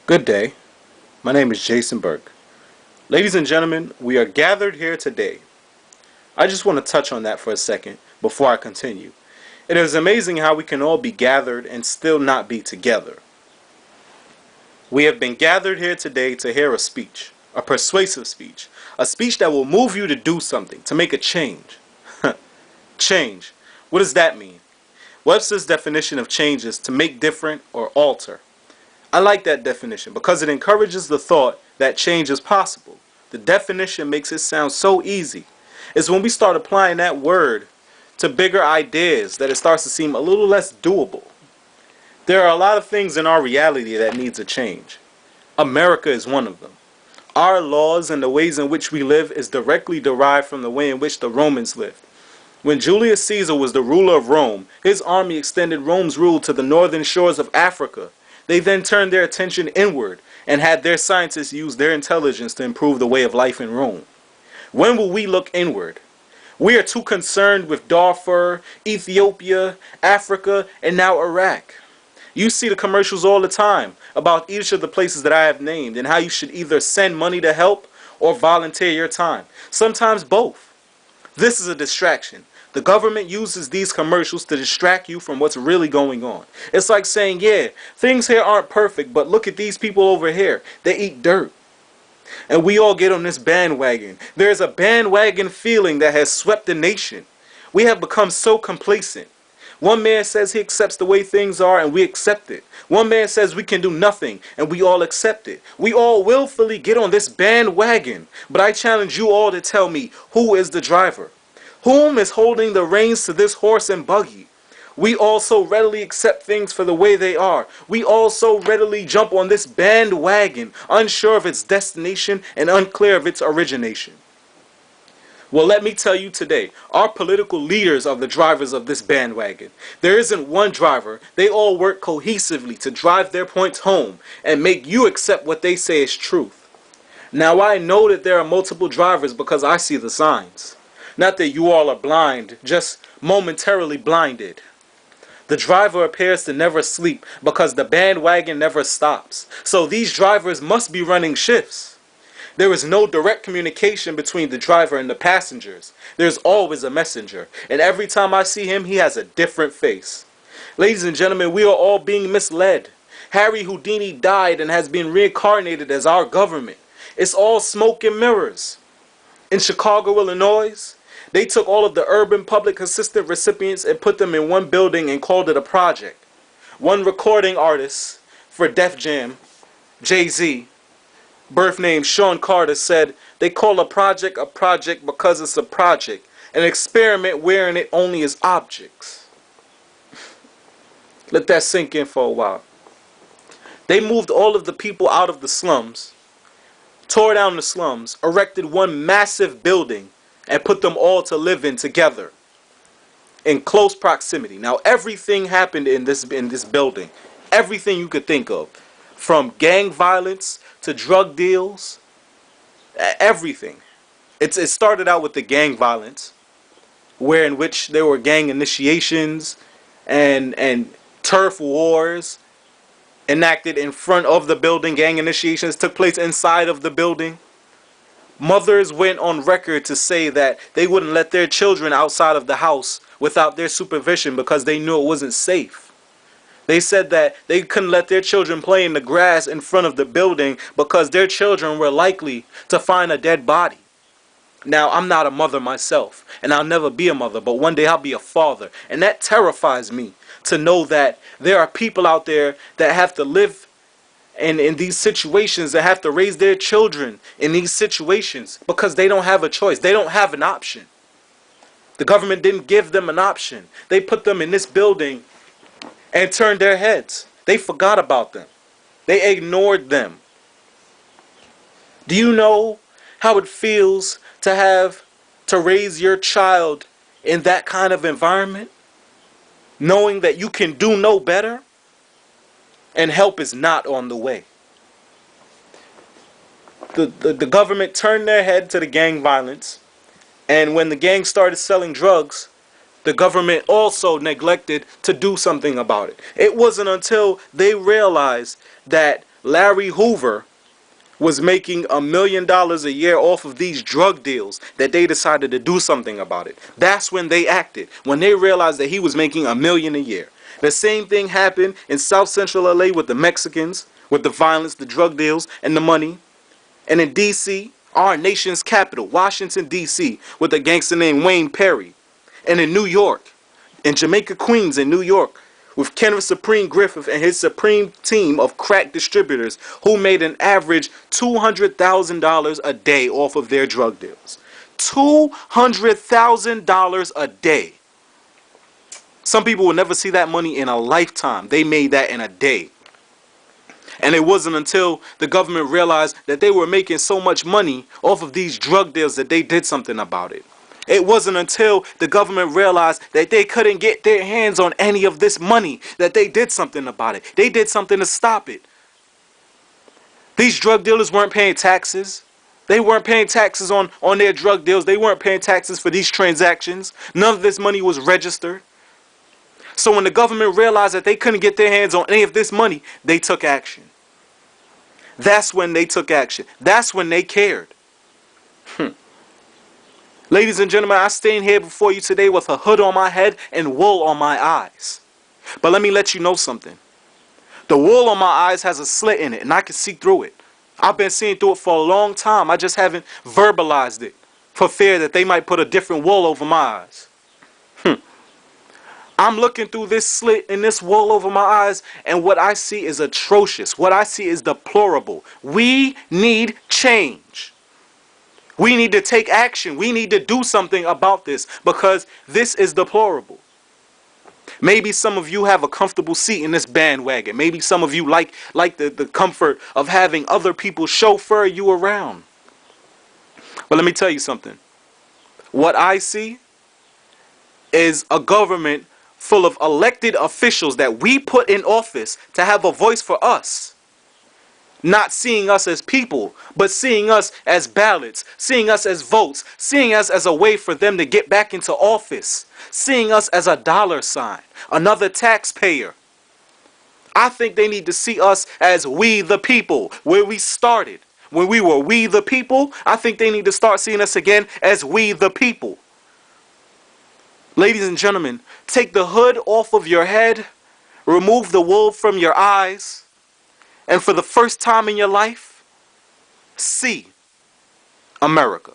Good day. My name is Jason Burke. Ladies and gentlemen, we are gathered here today. I just want to touch on that for a second before I continue. It is amazing how we can all be gathered and still not be together. We have been gathered here today to hear a speech, a persuasive speech, a speech that will move you to do something, to make a change. Change. What does that mean? Webster's definition of change is to make different or alter. I like that definition because it encourages the thought that change is possible. The definition makes it sound so easy. It's when we start applying that word to bigger ideas that it starts to seem a little less doable. There are a lot of things in our reality that needs a change. America is one of them. Our laws and the ways in which we live is directly derived from the way in which the Romans lived. When Julius Caesar was the ruler of Rome, his army extended Rome's rule to the northern shores of Africa. They then turned their attention inward and had their scientists use their intelligence to improve the way of life in Rome. When will we look inward? We are too concerned with Darfur, Ethiopia, Africa, and now Iraq. You see the commercials all the time about each of the places that I have named and how you should either send money to help or volunteer your time. Sometimes both. This is a distraction. The government uses these commercials to distract you from what's really going on. It's like saying, yeah, things here aren't perfect, but look at these people over here. They eat dirt. And we all get on this bandwagon. There's a bandwagon feeling that has swept the nation. We have become so complacent. One man says he accepts the way things are and we accept it. One man says we can do nothing and we all accept it. We all willfully get on this bandwagon. But I challenge you all to tell me, who is the driver? Whom is holding the reins to this horse and buggy? We also readily accept things for the way they are. We also readily jump on this bandwagon, unsure of its destination and unclear of its origination. Well, let me tell you today, our political leaders are the drivers of this bandwagon. There isn't one driver. They all work cohesively to drive their points home and make you accept what they say is truth. Now, I know that there are multiple drivers because I see the signs. Not that you all are blind, just momentarily blinded. The driver appears to never sleep because the bandwagon never stops. So these drivers must be running shifts. There is no direct communication between the driver and the passengers. There's always a messenger. And every time I see him, he has a different face. Ladies and gentlemen, we are all being misled. Harry Houdini died and has been reincarnated as our government. It's all smoke and mirrors. In Chicago, Illinois, they took all of the urban public assistance recipients and put them in one building and called it a project. One recording artist for Def Jam, Jay-Z, birth name Sean Carter, said they call a project because it's a project, an experiment wherein it only is objects. Let that sink in for a while. They moved all of the people out of the slums, tore down the slums, erected one massive building, and put them all to live in together in close proximity. Now, everything happened in this building. Everything you could think of. From gang violence to drug deals. Everything. It started out with the gang violence, where in which there were gang initiations and turf wars enacted in front of the building. Gang initiations took place inside of the building. Mothers went on record to say that they wouldn't let their children outside of the house without their supervision because they knew it wasn't safe. They said that they couldn't let their children play in the grass in front of the building because their children were likely to find a dead body. Now, I'm not a mother myself, and I'll never be a mother, but one day I'll be a father. And that terrifies me to know that there are people out there that have to live in these situations, that have to raise their children in these situations because they don't have a choice. They don't have an option. The government didn't give them an option. They put them in this building and turned their heads. They forgot about them. They ignored them. Do you know how it feels to have to raise your child in that kind of environment? Knowing that you can do no better? And help is not on the way. The government turned their head to the gang violence. And when the gang started selling drugs, the government also neglected to do something about it. It wasn't until they realized that Larry Hoover was making $1 million a year off of these drug deals that they decided to do something about it. That's when they acted, when they realized that he was making $1 million a year. The same thing happened in South Central LA with the Mexicans, with the violence, the drug deals, and the money. And in DC, our nation's capital, Washington, D.C., with a gangster named Wayne Perry. And in New York, in Jamaica, Queens, in New York, with Kenneth Supreme Griffith and his supreme team of crack distributors who made an average $200,000 a day off of their drug deals. $200,000 a day. Some people will never see that money in a lifetime. They made that in a day. And it wasn't until the government realized that they were making so much money off of these drug deals that they did something about it. It wasn't until the government realized that they couldn't get their hands on any of this money that they did something about it. They did something to stop it. These drug dealers weren't paying taxes. They weren't paying taxes on their drug deals. They weren't paying taxes for these transactions. None of this money was registered. So when the government realized that they couldn't get their hands on any of this money, they took action. That's when they took action. That's when they cared. Ladies and gentlemen, I stand here before you today with a hood on my head and wool on my eyes. But let me let you know something. The wool on my eyes has a slit in it, and I can see through it. I've been seeing through it for a long time. I just haven't verbalized it for fear that they might put a different wool over my eyes. I'm looking through this slit and this wool over my eyes, and what I see is atrocious. What I see is deplorable. We need change. We need to take action. We need to do something about this because this is deplorable. Maybe some of you have a comfortable seat in this bandwagon. Maybe some of you like the comfort of having other people chauffeur you around. But let me tell you something. What I see is a government full of elected officials that we put in office to have a voice for us. Not seeing us as people, but seeing us as ballots, seeing us as votes, seeing us as a way for them to get back into office, seeing us as a dollar sign, another taxpayer. I think they need to see us as we the people, where we started. When we were we the people, I think they need to start seeing us again as we the people. Ladies and gentlemen, take the hood off of your head, remove the wool from your eyes, and for the first time in your life, see America.